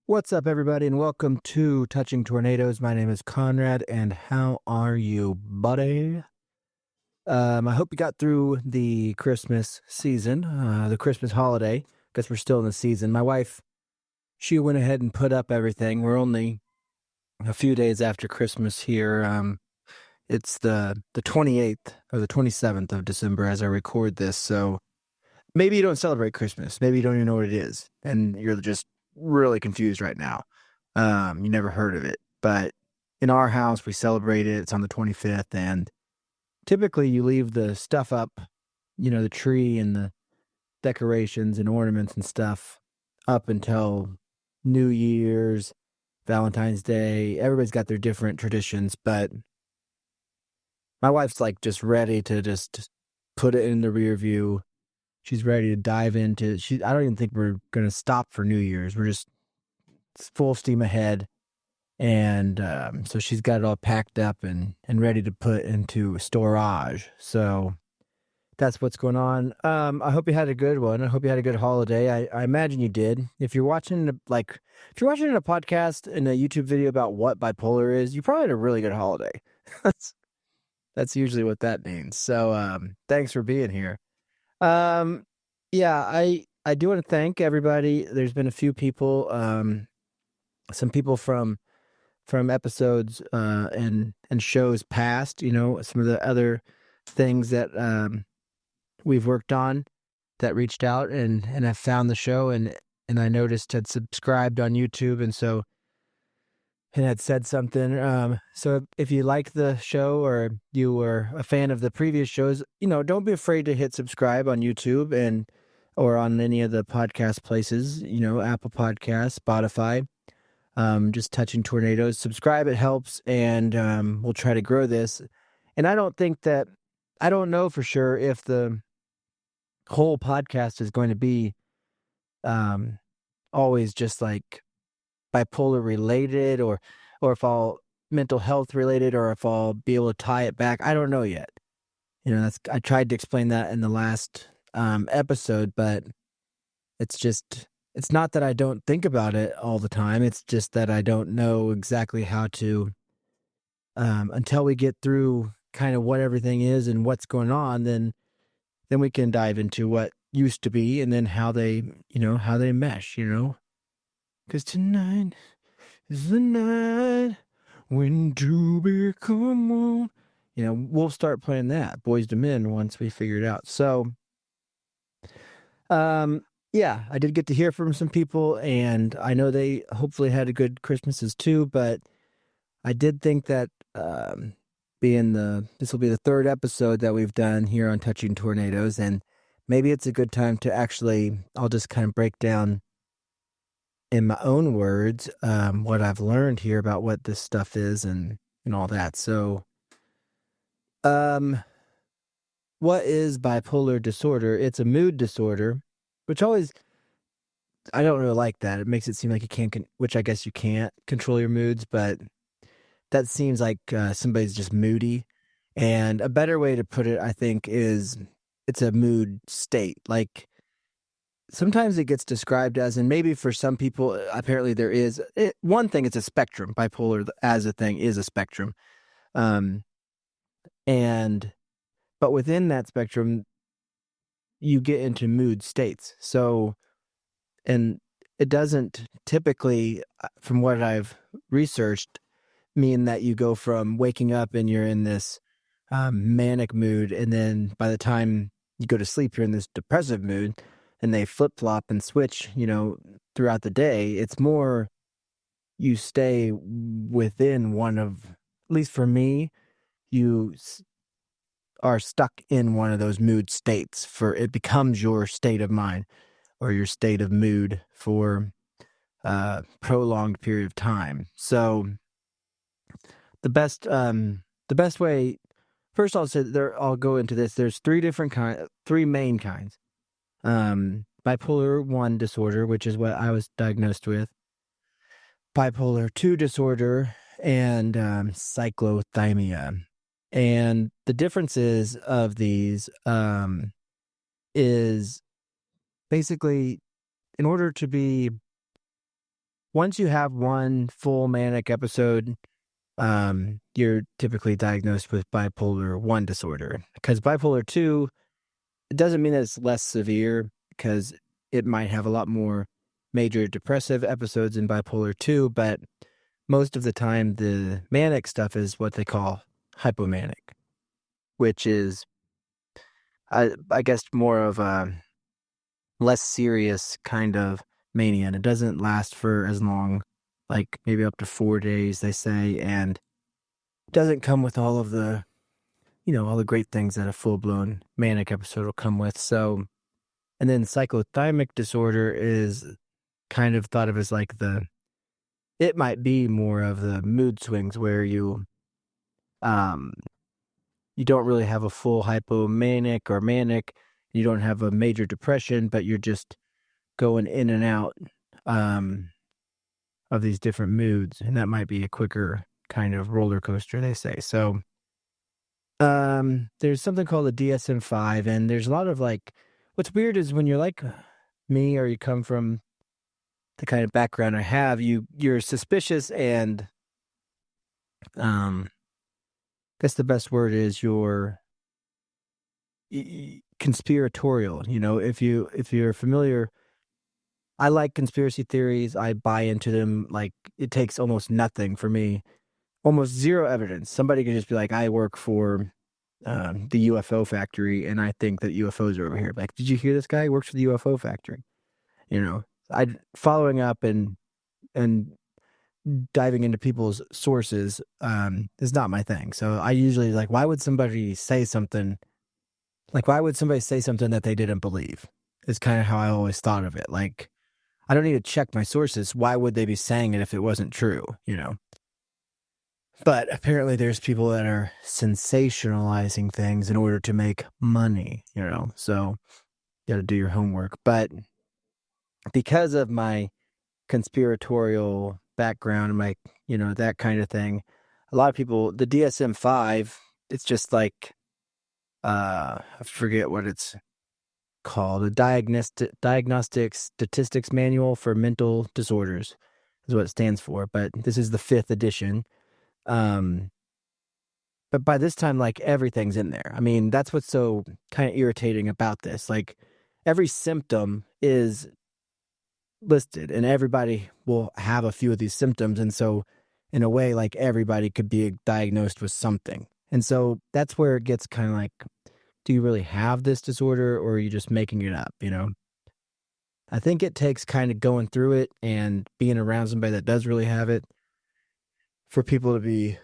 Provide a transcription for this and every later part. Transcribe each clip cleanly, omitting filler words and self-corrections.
What's up, everybody, and welcome to Touching Tornadoes. My name is Conrad, and how are you, buddy? I hope you got through the Christmas season, the Christmas holiday, because we're still in the season. My wife, she went ahead and put up everything. We're only a few days after Christmas here. It's the 28th or the 27th of December as I record this, so maybe you don't celebrate Christmas. Maybe you don't even know what it is, and you're just really confused right now. You never heard of it, but in our house, we celebrate it. It's on the 25th, and typically you leave the stuff up, the tree and the decorations and ornaments and stuff up until New Year's, Valentine's Day. Everybody's got their different traditions, but my wife's like just ready to just put it in the rear view. She's ready to dive into. I don't even think we're gonna stop for New Year's. We're just full steam ahead. And so she's got it all packed up and ready to put into storage. So that's what's going on. I hope you had a good one. I hope you had a good holiday. I imagine you did. If you're watching a podcast and a YouTube video about what bipolar is, you probably had a really good holiday. That's usually what that means. So thanks for being here. Yeah, I do want to thank everybody. There's been a few people, some people from episodes and shows past, some of the other things that we've worked on that reached out and have found the show and I noticed had subscribed on YouTube and had said something. So if you like the show or you were a fan of the previous shows, don't be afraid to hit subscribe on YouTube or on any of the podcast places, Apple Podcasts, Spotify. Just Touching Tornadoes. Subscribe, it helps, and we'll try to grow this. And I don't know for sure if the whole podcast is going to be always just like bipolar related or if all mental health related or if I'll be able to tie it back. I don't know yet. I tried to explain that in the last episode, but it's not that I don't think about it all the time. It's just that I don't know exactly how to, until we get through kind of what everything is and what's going on, then we can dive into what used to be and then how they mesh, because tonight is the night when two become one. We'll start playing that Boys to Men once we figure it out. So, yeah, I did get to hear from some people, and I know they hopefully had a good Christmases too, but I did think that this will be the third episode that we've done here on Touching Tornadoes, and maybe it's a good time to I'll just kind of break down in my own words what I've learned here about what this stuff is and all that. So, what is bipolar disorder? It's a mood disorder, which I don't really like that. It makes it seem like you can't, which I guess you can't control your moods, but that seems like somebody's just moody. And a better way to put it, I think, is it's a mood state. Like sometimes it gets described as, and maybe for some people, apparently there is one thing. It's a spectrum. Bipolar as a thing is a spectrum. But within that spectrum, you get into mood states. So, and it doesn't typically, from what I've researched, mean that you go from waking up and you're in this manic mood, and then by the time you go to sleep, you're in this depressive mood, and they flip-flop and switch, throughout the day. It's more you stay within one of, at least for me, you are stuck in one of those mood states it becomes your state of mind or your state of mood for a prolonged period of time. So the best way, first I'll say I'll go into this. There's three main kinds. Bipolar 1 disorder, which is what I was diagnosed with. Bipolar 2 disorder and cyclothymia. And the differences of these is basically, in order to be once you have one full manic episode, you're typically diagnosed with bipolar 1 disorder. Because bipolar 2, it doesn't mean that it's less severe, because it might have a lot more major depressive episodes in bipolar 2, but most of the time the manic stuff is what they call hypomanic, which is, I guess, more of a less serious kind of mania, and it doesn't last for as long, like maybe up to 4 days, they say, and doesn't come with all of the, all the great things that a full-blown manic episode will come with. So, and then cyclothymic disorder is kind of thought of as like it might be more of the mood swings where um, you don't really have a full hypomanic or manic, you don't have a major depression, but you're just going in and out of these different moods, and that might be a quicker kind of roller coaster, they say. So there's something called a DSM-5, and there's a lot of what's weird is when you're like me, or you come from the kind of background I have, you're suspicious, and I guess the best word is you're conspiratorial. If you're familiar, I like conspiracy theories. I buy into them. Like, it takes almost nothing for me, almost zero evidence. Somebody could just be like, I work for the UFO factory, and I think that UFOs are over here. Like, did you hear this guy works for the UFO factory? I following up and diving into people's sources is not my thing. So I usually why would somebody say something? Like, why would somebody say something that they didn't believe? Is kind of how I always thought of it. Like, I don't need to check my sources. Why would they be saying it if it wasn't true? But apparently there's people that are sensationalizing things in order to make money, so you got to do your homework. But because of my conspiratorial background and my, that kind of thing, a lot of people, the DSM-5, it's just like, I forget what it's called, a diagnostic statistics manual for mental disorders is what it stands for. But this is the 5th edition. But by this time, everything's in there. I mean, that's what's so kind of irritating about this. Like, every symptom is listed, and everybody will have a few of these symptoms. And so in a way, everybody could be diagnosed with something. And so that's where it gets kind of do you really have this disorder, or are you just making it up? I think it takes kind of going through it and being around somebody that does really have it for people to be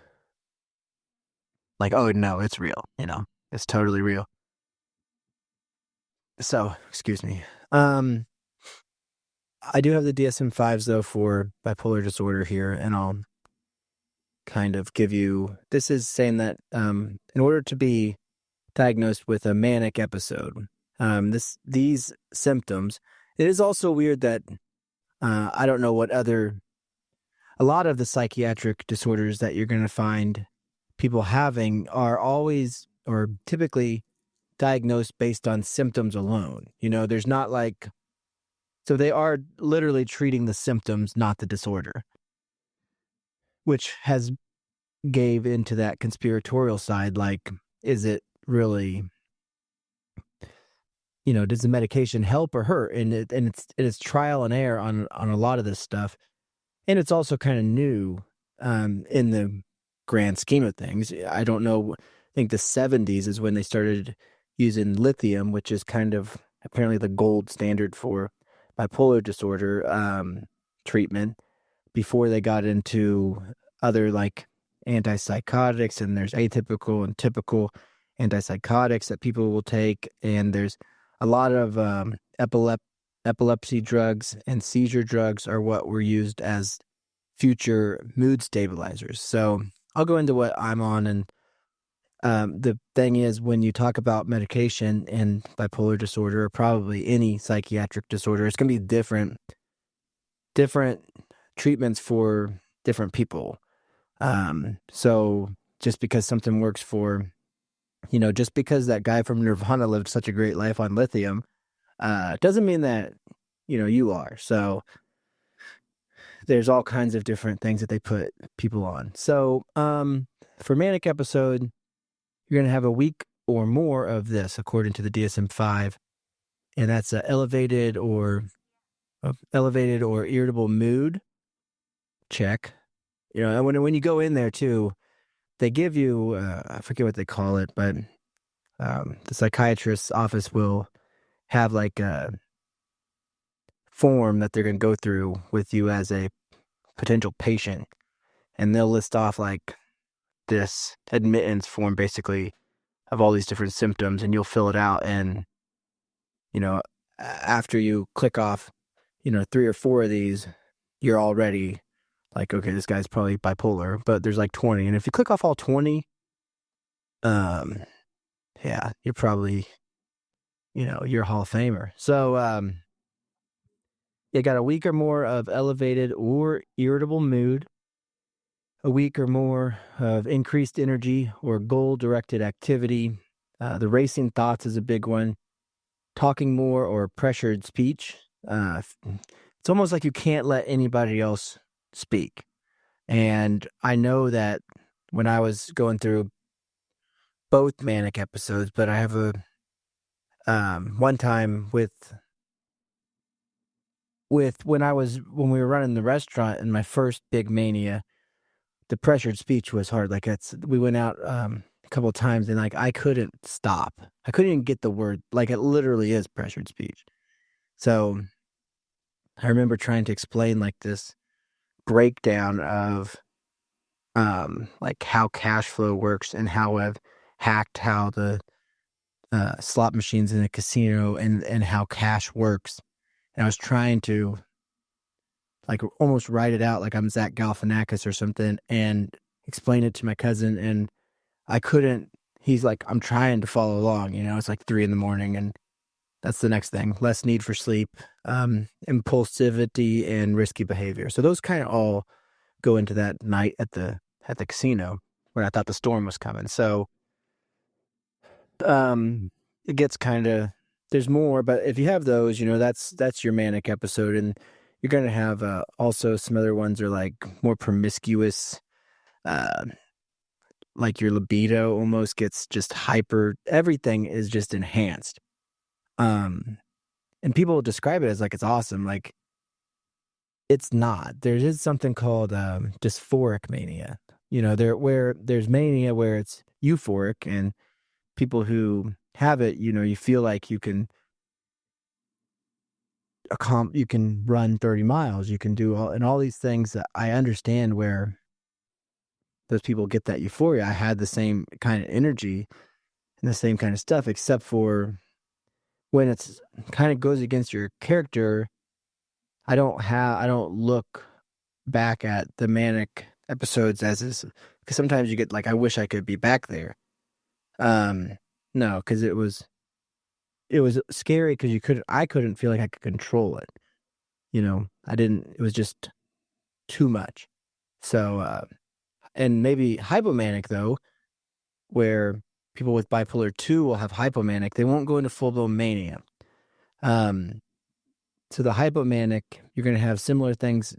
like, oh no, it's real. It's totally real. So, excuse me. I do have the DSM-5s though for bipolar disorder here, and I'll kind of give you, this is saying that in order to be diagnosed with a manic episode, these symptoms, it is also weird that I don't know what a lot of the psychiatric disorders that you're going to find people having are always or typically diagnosed based on symptoms alone. There's not so they are literally treating the symptoms, not the disorder, which has gave into that conspiratorial side. Is it really, does the medication help or hurt? And it's trial and error on a lot of this stuff. And it's also kind of new in the grand scheme of things. I don't know. I think the 70s is when they started using lithium, which is kind of apparently the gold standard for bipolar disorder treatment, before they got into other antipsychotics. And there's atypical and typical antipsychotics that people will take. And there's a lot of epilepsy drugs and seizure drugs are what were used as future mood stabilizers. So I'll go into what I'm on. And the thing is, when you talk about medication and bipolar disorder, or probably any psychiatric disorder, it's going to be different treatments for different people. So just because something works for, just because that guy from Nirvana lived such a great life on lithium, doesn't mean that, you are. So there's all kinds of different things that they put people on. So, for manic episode, you're going to have a week or more of this, according to the DSM-5, and that's elevated or irritable mood. Check. And when you go in there too, they give you I forget what they call it, but the psychiatrist's office will have like a form that they're going to go through with you as a potential patient, and they'll list off like this admittance form basically of all these different symptoms, and you'll fill it out, and after you click off 3 or 4 of these, you're already like, okay, this guy's probably bipolar. But there's like 20, and if you click off all 20, yeah, you're probably you're a Hall of Famer. So you got a week or more of elevated or irritable mood, a week or more of increased energy or goal-directed activity. The racing thoughts is a big one. Talking more or pressured speech. It's almost like you can't let anybody else speak. And I know that when I was going through both manic episodes, but I have a one time with when we were running the restaurant in my first big mania, the pressured speech was hard. Like we went out a couple of times, and like I couldn't stop. I couldn't even get the word. Like it literally is pressured speech. So I remember trying to explain like this breakdown of like how cash flow works and how I've hacked how the slot machines in a casino and how cash works. And I was trying to like almost write it out like I'm Zach Galifianakis or something and explain it to my cousin, and I couldn't. He's like, I'm trying to follow along, it's like 3 a.m, and that's the next thing. Less need for sleep, impulsivity, and risky behavior. So those kind of all go into that night at the casino where I thought the storm was coming. So it gets kind of, there's more, but if you have those, that's your manic episode. And you're going to have also some other ones are like more promiscuous, like your libido almost gets just hyper. Everything is just enhanced. And people describe it as like it's awesome. Like it's not. There is something called dysphoric mania. Where there's mania where it's euphoric, and people who have it, you feel like you can run 30 miles, you can do all these things that I understand where those people get that euphoria. I had the same kind of energy and the same kind of stuff, except for when it's kind of goes against your character. I don't look back at the manic episodes as is, because sometimes you get like, I wish I could be back there. No, because it was scary because I couldn't feel like I could control it. It was just too much. So, and maybe hypomanic though, where people with bipolar 2 will have hypomanic. They won't go into full-blown mania. So the hypomanic, you're going to have similar things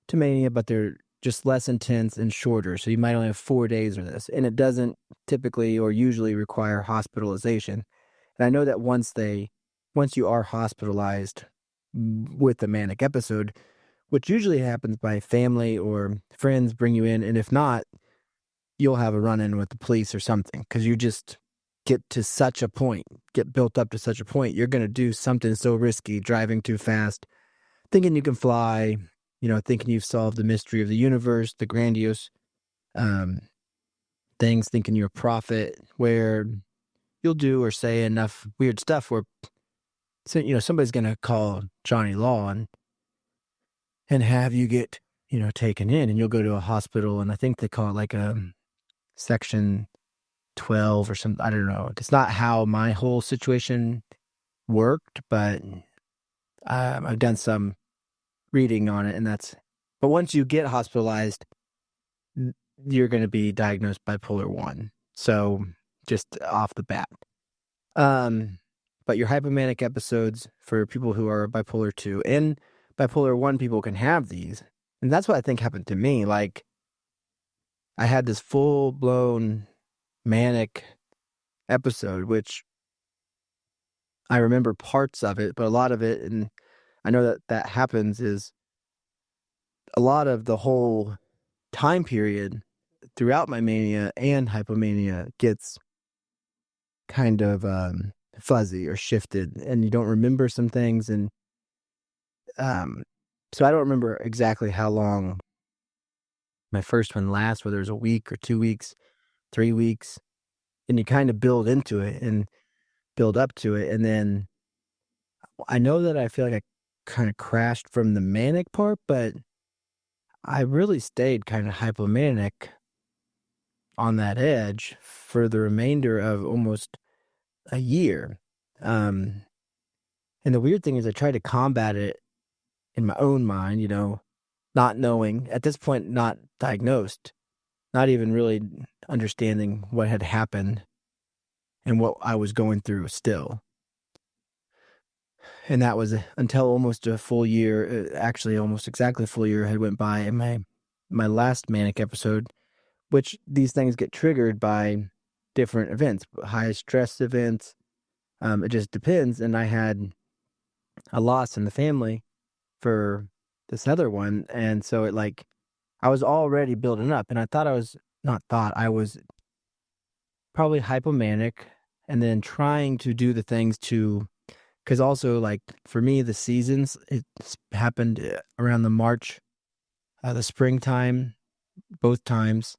to mania, but they're just less intense and shorter. So you might only have 4 days of this, and it doesn't typically or usually require hospitalization. And I know that once you are hospitalized with a manic episode, which usually happens by family or friends bring you in, and if not, you'll have a run-in with the police or something, because you just get built up to such a point, you're going to do something so risky, driving too fast, thinking you can fly, thinking you've solved the mystery of the universe, the grandiose things, thinking you're a prophet, where you'll do or say enough weird stuff where, somebody's going to call Johnny Law and have you get, taken in, and you'll go to a hospital, and I think they call it like a section 12 or something. I don't know. It's not how my whole situation worked, but I've done some reading on it, but once you get hospitalized, you're going to be diagnosed bipolar 1. So just off the bat. But your hypomanic episodes for people who are bipolar 2 and bipolar 1 people can have these, And that's what I think happened to me. Like, I had this full-blown manic episode, which I remember parts of it, but a lot of it, and I know that happens, is a lot of the whole time period throughout my mania and hypomania gets kind of fuzzy or shifted, and you don't remember some things. And so I don't remember exactly how long my first one lasts, whether it was a week or 2 weeks, 3 weeks, and you kind of build into it and build up to it. And then I know that I feel like I kind of crashed from the manic part, but I really stayed kind of hypomanic on that edge for the remainder of almost a year. And the weird thing is I tried to combat it in my own mind, not knowing, at this point, not diagnosed, not even really understanding what had happened and what I was going through still. And that was until almost a full year, actually almost exactly a full year had went by in my last manic episode, which these things get triggered by different events, high stress events. It just depends. And I had a loss in the family for this other one. And so I was already building up, and I was probably hypomanic, and then trying to do the things because also, like, for me, the seasons, it happened around the springtime, both times,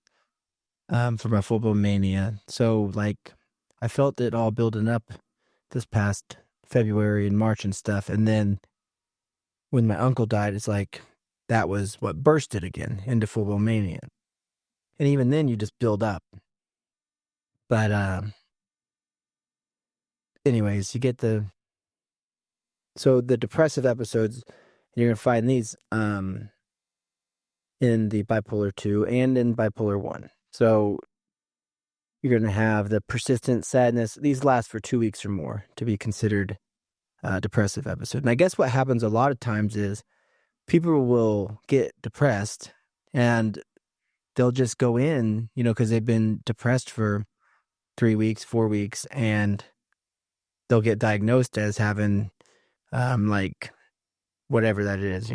for my full-blown mania. So, like, I felt it all building up this past February and March and stuff. And then when my uncle died, it's like that was what burst it again into full-blown mania. And even then, you just build up. But anyways, so the depressive episodes, you're going to find these in the bipolar 2 and in bipolar 1. So you're going to have the persistent sadness. These last for 2 weeks or more to be considered a depressive episode. And I guess what happens a lot of times is people will get depressed and they'll just go in, because they've been depressed for 3 weeks, 4 weeks, and they'll get diagnosed as having like whatever that is,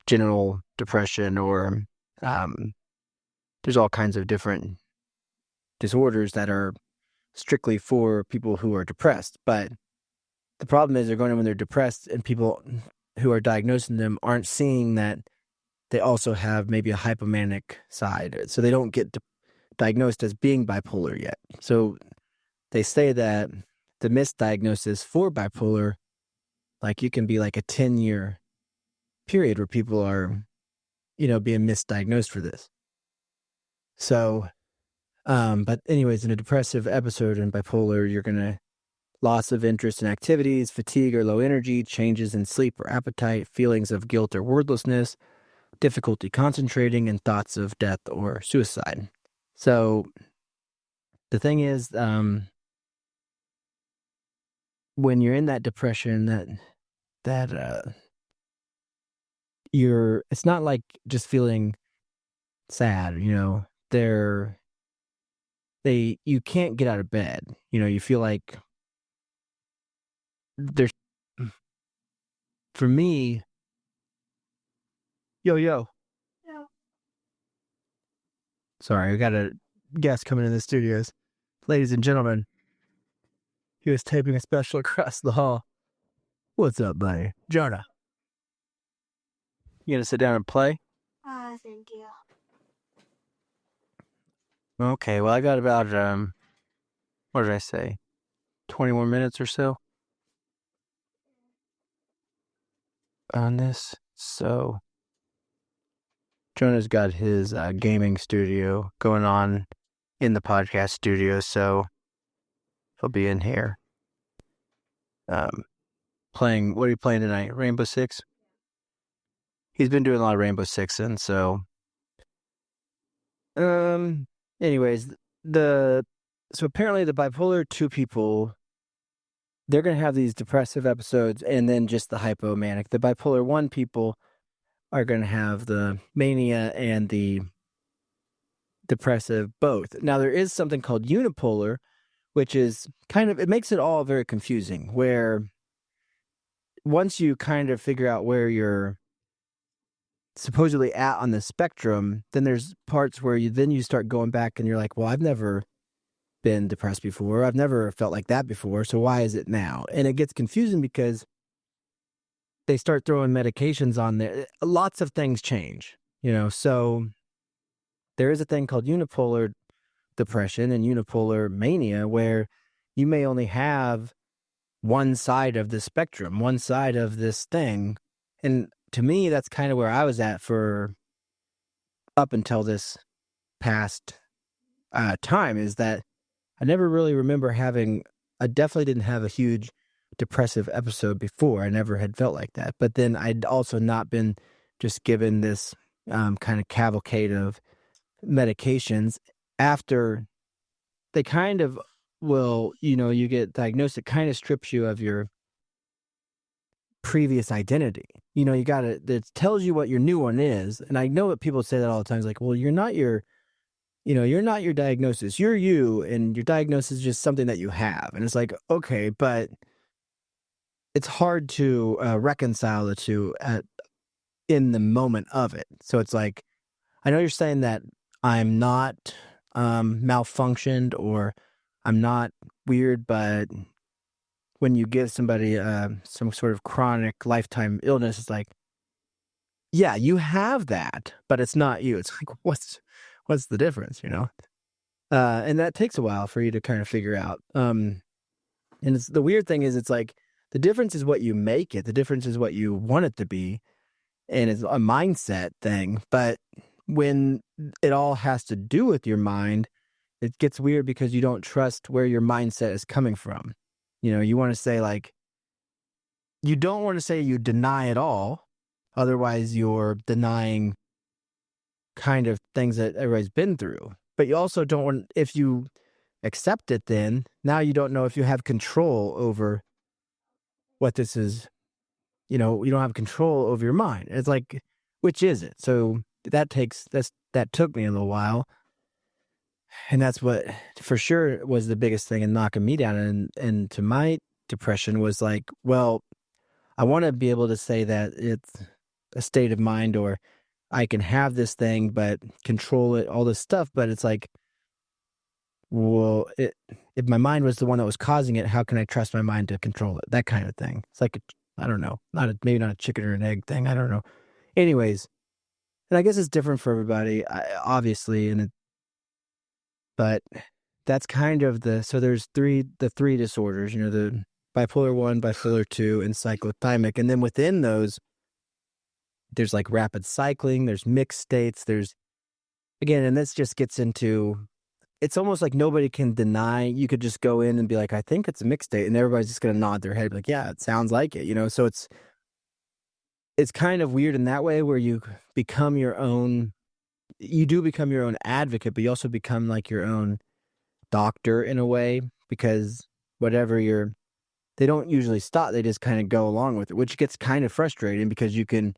general depression, or there's all kinds of different disorders that are strictly for people who are depressed. But the problem is they're going in when they're depressed, and people who are diagnosing them aren't seeing that they also have maybe a hypomanic side. So they don't get diagnosed as being bipolar yet. So they say that the misdiagnosis for bipolar, like, you can be like a 10-year period where people are, being misdiagnosed for this. So, but anyways, in a depressive episode in bipolar, you're going to loss of interest in activities, fatigue or low energy, changes in sleep or appetite, feelings of guilt or wordlessness, difficulty concentrating, and thoughts of death or suicide. So the thing is, when you're in that depression, that it's not like just feeling sad, you can't get out of bed. You feel like there's, for me, yo. Yeah. Sorry, I got a guest coming in the studios. Ladies and gentlemen, he was taping a special across the hall. What's up, buddy? Jonah. You gonna sit down and play? Thank you. Okay, well, I got about, what did I say? 20 more minutes or so on this. So Jonah's got his gaming studio going on in the podcast studio, so he'll be in here playing. What are you playing tonight? Rainbow Six? He's been doing a lot of Rainbow Six, and so anyways, so apparently the bipolar 2 people, they're going to have these depressive episodes and then just the hypomanic. The bipolar 1 people are going to have the mania and the depressive both. Now, there is something called unipolar, which is kind of, it makes it all very confusing, where once you kind of figure out where you're supposedly at on the spectrum, then there's parts where you start going back and you're like, well, I've never been depressed before. I've never felt like that before. So why is it now? And it gets confusing because they start throwing medications on there. Lots of things change, so there is a thing called unipolar depression and unipolar mania where you may only have one side of the spectrum, one side of this thing. And to me, that's kind of where I was at for up until this past time, is that I never really remember I definitely didn't have a huge depressive episode before. I never had felt like that. But then I'd also not been just given this kind of cavalcade of medications after they kind of will, you get diagnosed. It kind of strips you of your previous identity. It tells you what your new one is. And I know what people say that all the time. It's like, well, you're not your diagnosis. You're you, and your diagnosis is just something that you have. And it's like, okay, but it's hard to reconcile the two in the moment of it. So it's like, I know you're saying that I'm not malfunctioned or I'm not weird, but when you give somebody some sort of chronic lifetime illness, it's like, yeah, you have that, but it's not you. It's like, what's the difference, and that takes a while for you to kind of figure out. And the weird thing is, it's like, the difference is what you make it. The difference is what you want it to be. And it's a mindset thing. But when it all has to do with your mind, it gets weird because you don't trust where your mindset is coming from. You want to say, like, you don't want to say you deny it all. Otherwise, you're denying kind of things that everybody's been through. But you also don't want, if you accept it, then now you don't know if you have control over what this is. You don't have control over your mind. It's like, which is it? So that took me a little while. And that's what for sure was the biggest thing in knocking me down. And to my depression was like, well, I want to be able to say that it's a state of mind, or I can have this thing, but control it, all this stuff. But it's like, well, if my mind was the one that was causing it, how can I trust my mind to control it? That kind of thing. It's like, I don't know, maybe not a chicken or an egg thing. I don't know. Anyways, and I guess it's different for everybody, obviously. But that's kind of so there's the three disorders, the bipolar 1, bipolar 2, and cyclothymic. And then within those, there's like rapid cycling, there's mixed states, and this just gets into, it's almost like nobody can deny. You could just go in and be like, I think it's a mixed state, and everybody's just going to nod their head like, yeah, it sounds like it, so it's kind of weird in that way, where you do become your own advocate, but you also become like your own doctor in a way, because they don't usually stop. They just kind of go along with it, which gets kind of frustrating because you can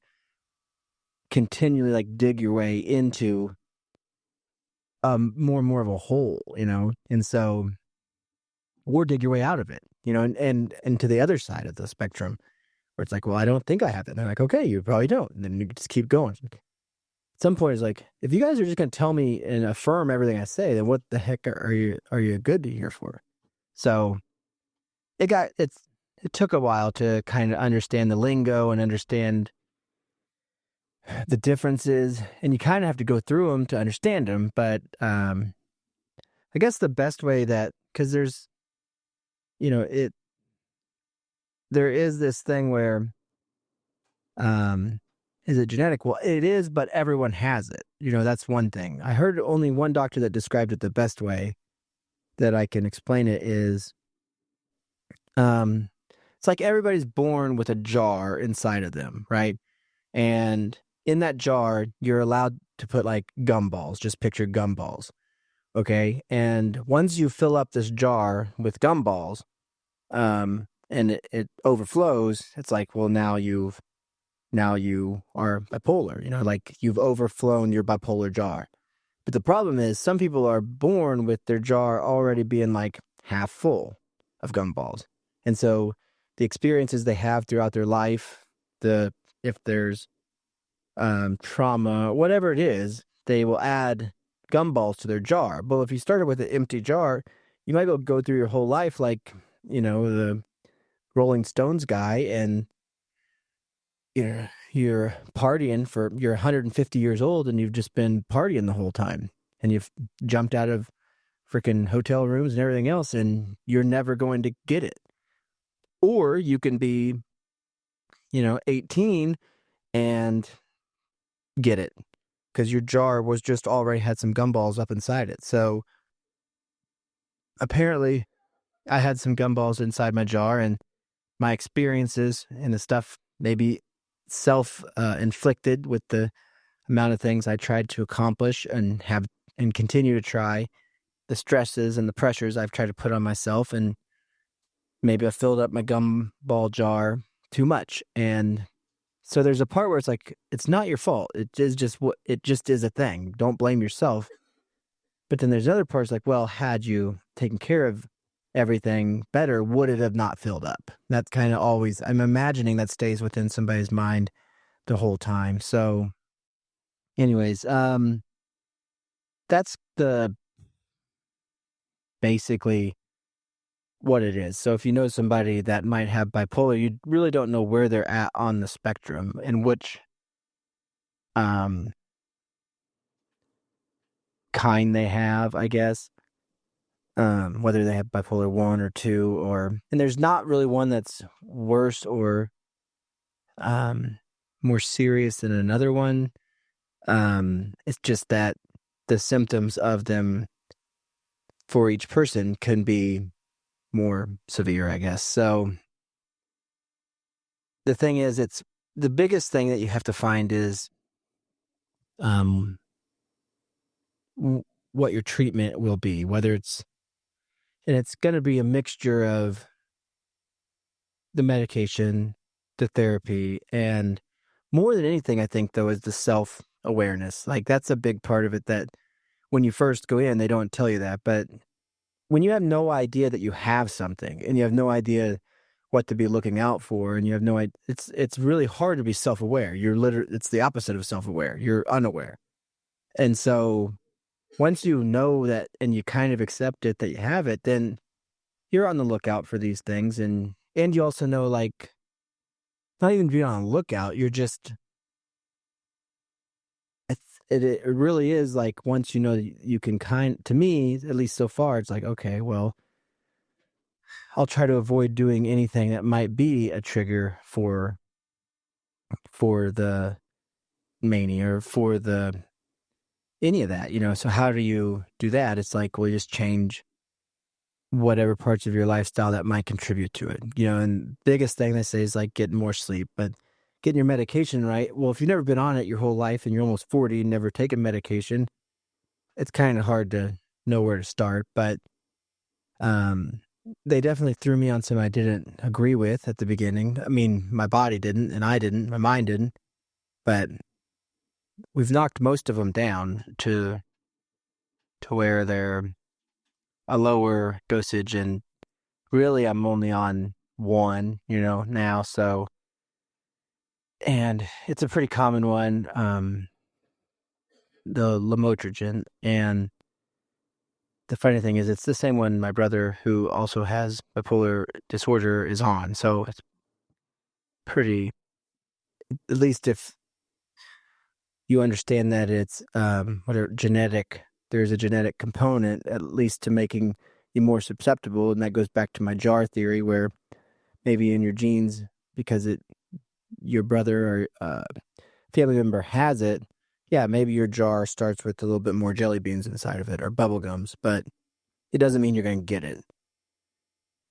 continually like dig your way into more and more of a hole, and so, or dig your way out of it, and to the other side of the spectrum, where it's like, well, I don't think I have it. And they're like, okay, you probably don't. And then you just keep going. At some point, it's like, if you guys are just going to tell me and affirm everything I say, then what the heck are you good to hear for? So it took a while to kind of understand the lingo and understand the differences, and you kind of have to go through them to understand them. But I guess the best way because there's, there is this thing where, is it genetic? Well, it is, but everyone has it. That's one thing. I heard only one doctor that described it the best way that I can explain it is, it's like everybody's born with a jar inside of them, right? And in that jar, you're allowed to put like gumballs. Just picture gumballs, okay? And once you fill up this jar with gumballs, and it overflows, it's like, well, now you've now you are bipolar, like you've overflown your bipolar jar. But the problem is some people are born with their jar already being like half full of gumballs. And so the experiences they have throughout their life, if there's trauma, whatever it is, they will add gumballs to their jar. But if you started with an empty jar, you might go through your whole life like, the Rolling Stones guy, and you're partying you're 150 years old and you've just been partying the whole time, and you've jumped out of freaking hotel rooms and everything else, and you're never going to get it. Or you can be, 18 and get it because your jar was just already had some gumballs up inside it. So apparently I had some gumballs inside my jar, and my experiences and the stuff maybe self-inflicted with the amount of things I tried to accomplish and continue to try, the stresses and the pressures I've tried to put on myself, and maybe I filled up my gumball jar too much. And so there's a part where it's like, it's not your fault. It just is a thing. Don't blame yourself. But then there's other parts like, well, had you taken care of everything better, would it have not filled up? That's kind of always, I'm imagining that stays within somebody's mind the whole time. So anyways, that's basically what it is. So if you know somebody that might have bipolar, you really don't know where they're at on the spectrum and which kind they have, I guess. Whether they have bipolar 1 or 2, and there's not really one that's worse or more serious than another one. It's just that the symptoms of them for each person can be more severe, I guess. So the thing is, it's the biggest thing that you have to find is what your treatment will be, and it's going to be a mixture of the medication, the therapy, and more than anything, I think, though, is the self-awareness. Like, that's a big part of it that when you first go in, they don't tell you that. But when you have no idea that you have something and you have no idea what to be looking out for, and you have no idea, it's really hard to be self-aware. It's the opposite of self-aware. You're unaware. And so once you know that and you kind of accept it that you have it, then you're on the lookout for these things. And you also know, like, not even being on the lookout, you're just, it really is like, once you know you can to me, at least so far, it's like, okay, well, I'll try to avoid doing anything that might be a trigger for the mania or for any of that, So how do you do that? It's like, well, you just change whatever parts of your lifestyle that might contribute to it, and biggest thing they say is like getting more sleep, but getting your medication right. Well, if you've never been on it your whole life and you're almost 40 and never taken medication, it's kind of hard to know where to start. But they definitely threw me on some I didn't agree with at the beginning. I mean, my body didn't, and I didn't, my mind didn't, but we've knocked most of them down to where they're a lower dosage, and really I'm only on one, now. So, and it's a pretty common one, the lamotrigine. And the funny thing is, it's the same one my brother, who also has bipolar disorder, is on. So it's pretty, at least if you understand that it's there's a genetic component, at least, to making you more susceptible. And that goes back to my jar theory, where maybe in your genes, because your brother or family member has it, yeah, maybe your jar starts with a little bit more jelly beans inside of it or bubble gums, but it doesn't mean you're going to get it.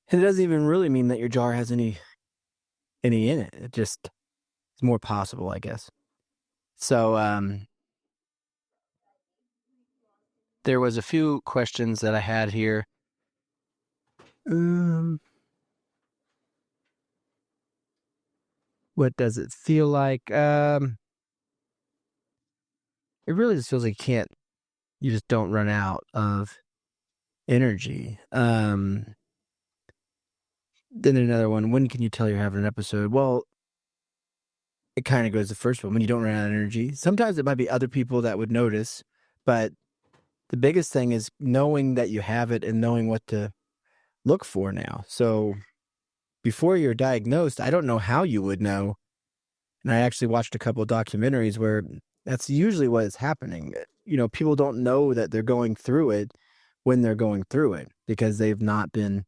And it doesn't even really mean that your jar has any in it. It just is more possible, I guess. So there was a few questions that I had here. What does it feel like? It really just feels like you just don't run out of energy. Then another one, when can you tell you're having an episode? Well, it kind of goes the first one, when you don't run out of energy. Sometimes it might be other people that would notice, but the biggest thing is knowing that you have it and knowing what to look for now. So before you're diagnosed, I don't know how you would know. And I actually watched a couple of documentaries where that's usually what is happening. People don't know that they're going through it when they're going through it because they've not been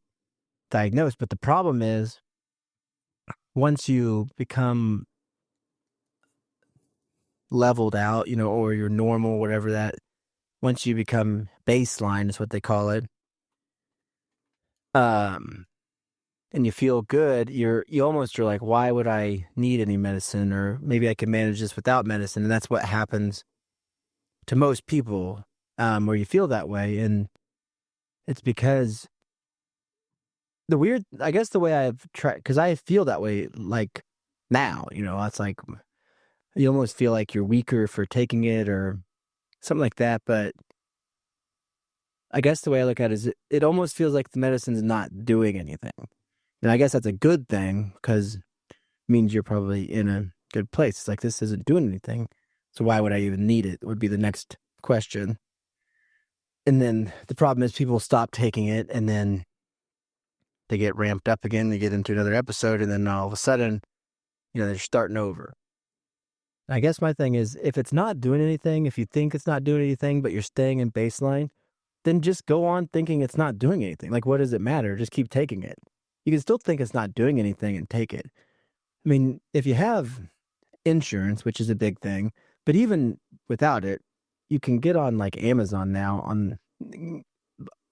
diagnosed. But the problem is once you become leveled out, or you're normal, whatever that, once you become baseline is what they call it, and you feel good, you almost are like, why would I need any medicine? Or maybe I can manage this without medicine. And that's what happens to most people, where you feel that way. And it's because I guess the way I've tried, because I feel that way, like now, it's like you almost feel like you're weaker for taking it or something like that. But I guess the way I look at it is it almost feels like the medicine's not doing anything. And I guess that's a good thing because it means you're probably in a good place. It's like, this isn't doing anything. So why would I even need it? Would be the next question. And then the problem is people stop taking it and then they get ramped up again. They get into another episode and then all of a sudden, they're starting over. I guess my thing is, if it's not doing anything, if you think it's not doing anything, but you're staying in baseline, then just go on thinking it's not doing anything. Like, what does it matter? Just keep taking it. You can still think it's not doing anything and take it. I mean, if you have insurance, which is a big thing, but even without it, you can get on like Amazon now I'm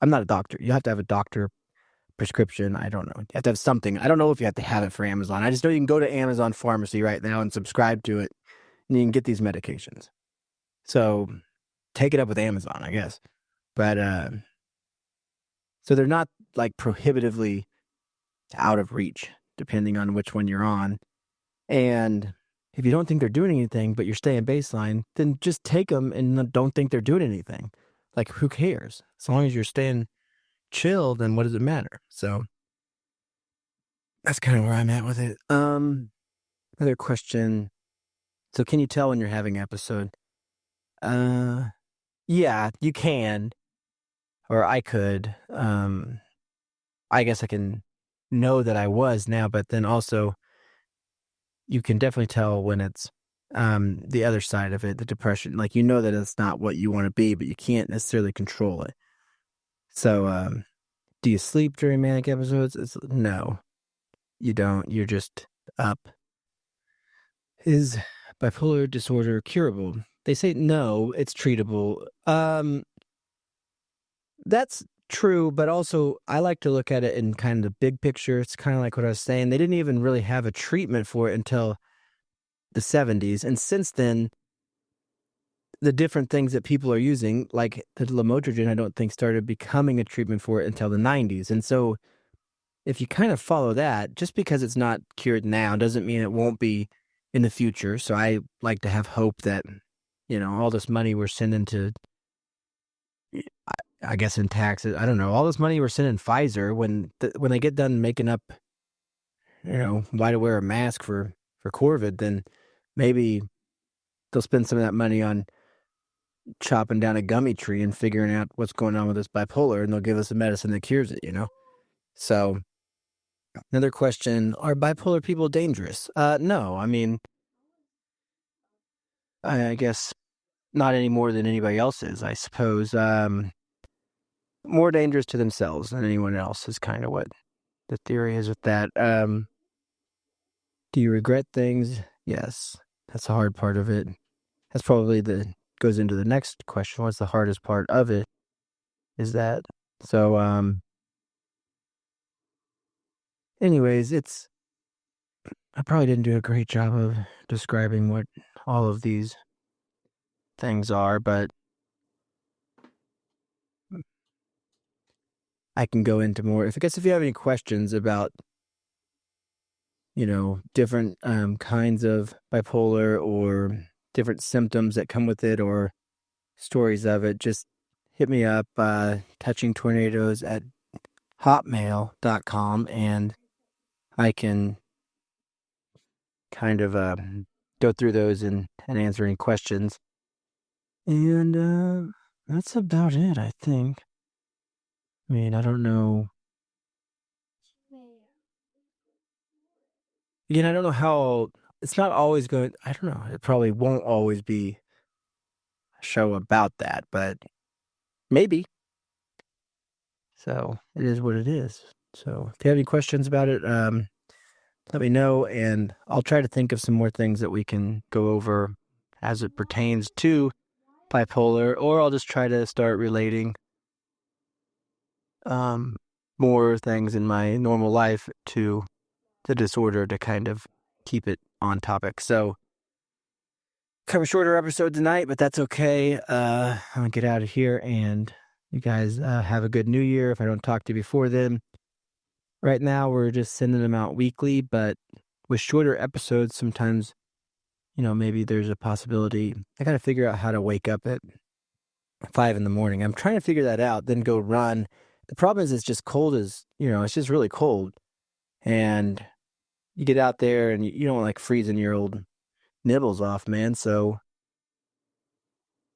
not a doctor. You have to have a doctor prescription. I don't know. You have to have something. I don't know if you have to have it for Amazon. I just know you can go to Amazon Pharmacy right now and subscribe to it, and you can get these medications. So take it up with Amazon, I guess. But so they're not like prohibitively out of reach, depending on which one you're on. And if you don't think they're doing anything, but you're staying baseline, then just take them and don't think they're doing anything. Like, who cares? As long as you're staying chill, then what does it matter? So that's kind of where I'm at with it. Another question. So can you tell when you're having an episode? Yeah, you can, or I could. I guess I can know that I was now, but then also you can definitely tell when it's the other side of it, the depression. Like, that it's not what you want to be, but you can't necessarily control it. So do you sleep during manic episodes? No, you don't. You're just up. Is bipolar disorder curable? They say no, it's treatable. That's true, but also I like to look at it in kind of the big picture. It's kind of like what I was saying. They didn't even really have a treatment for it until the 70s. And since then, the different things that people are using, like the lamotrigine, I don't think started becoming a treatment for it until the 90s. And so if you kind of follow that, just because it's not cured now doesn't mean it won't be in the future. So I like to have hope that, all this money we're sending to, I guess in taxes, I don't know, all this money we're sending Pfizer, when they get done making up, why to wear a mask for COVID, then maybe they'll spend some of that money on chopping down a gummy tree and figuring out what's going on with this bipolar, and they'll give us a medicine that cures it, So another question, are bipolar people dangerous? No, I mean, I guess not any more than anybody else is, I suppose. More dangerous to themselves than anyone else is kind of what the theory is with that. Do you regret things? Yes. That's the hard part of it. That's probably goes into the next question. What's the hardest part of it? Is that so? Anyways, I probably didn't do a great job of describing what all of these things are, but I can go into more. If you have any questions about different kinds of bipolar or different symptoms that come with it or stories of it, just hit me up, touchingtornadoes at hotmail.com, and I can kind of go through those and answer any questions. And that's about it, I think. I mean, I don't know. Again, I don't know how. It's not always going. I don't know. It probably won't always be a show about that, but maybe. So it is what it is. So if you have any questions about it, let me know, and I'll try to think of some more things that we can go over as it pertains to bipolar, or I'll just try to start relating more things in my normal life to the disorder to kind of keep it on topic. So kind of a shorter episode tonight, but that's okay. I'm gonna get out of here, and you guys have a good New Year. If I don't talk to you before then, right now we're just sending them out weekly, but with shorter episodes, sometimes maybe there's a possibility. I got to figure out how to wake up at 5 in the morning. I'm trying to figure that out, then go run. The problem is it's just cold it's just really cold. And you get out there and you don't like freezing your old nibbles off, man. So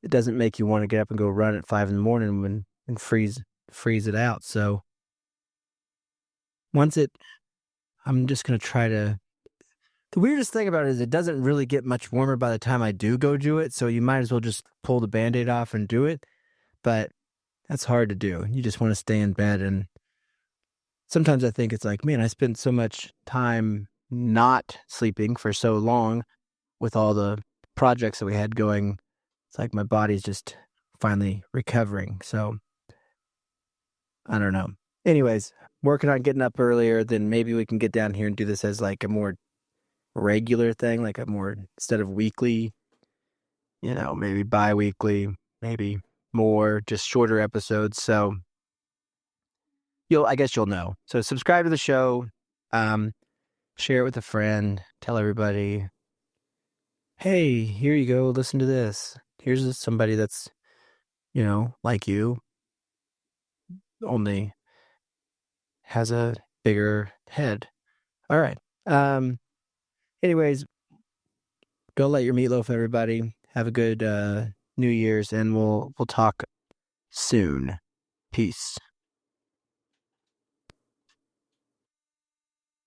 it doesn't make you want to get up and go run at 5 in the morning and freeze it out. So I'm just going to try to. The weirdest thing about it is it doesn't really get much warmer by the time I do go do it. So you might as well just pull the Band-Aid off and do it. But that's hard to do. You just want to stay in bed. And sometimes I think it's like, man, I spent so much time not sleeping for so long with all the projects that we had going. It's like my body's just finally recovering. So I don't know. Anyways, working on getting up earlier, then maybe we can get down here and do this as like a more regular thing, like a more, instead of weekly, maybe bi-weekly, maybe more, just shorter episodes. So I guess you'll know. So subscribe to the show, share it with a friend, tell everybody, hey, here you go, listen to this. Here's somebody that's, like you, only has a bigger head. All right. Anyways, go light your meatloaf, everybody. Have a good New Year's, and we'll talk soon. Peace.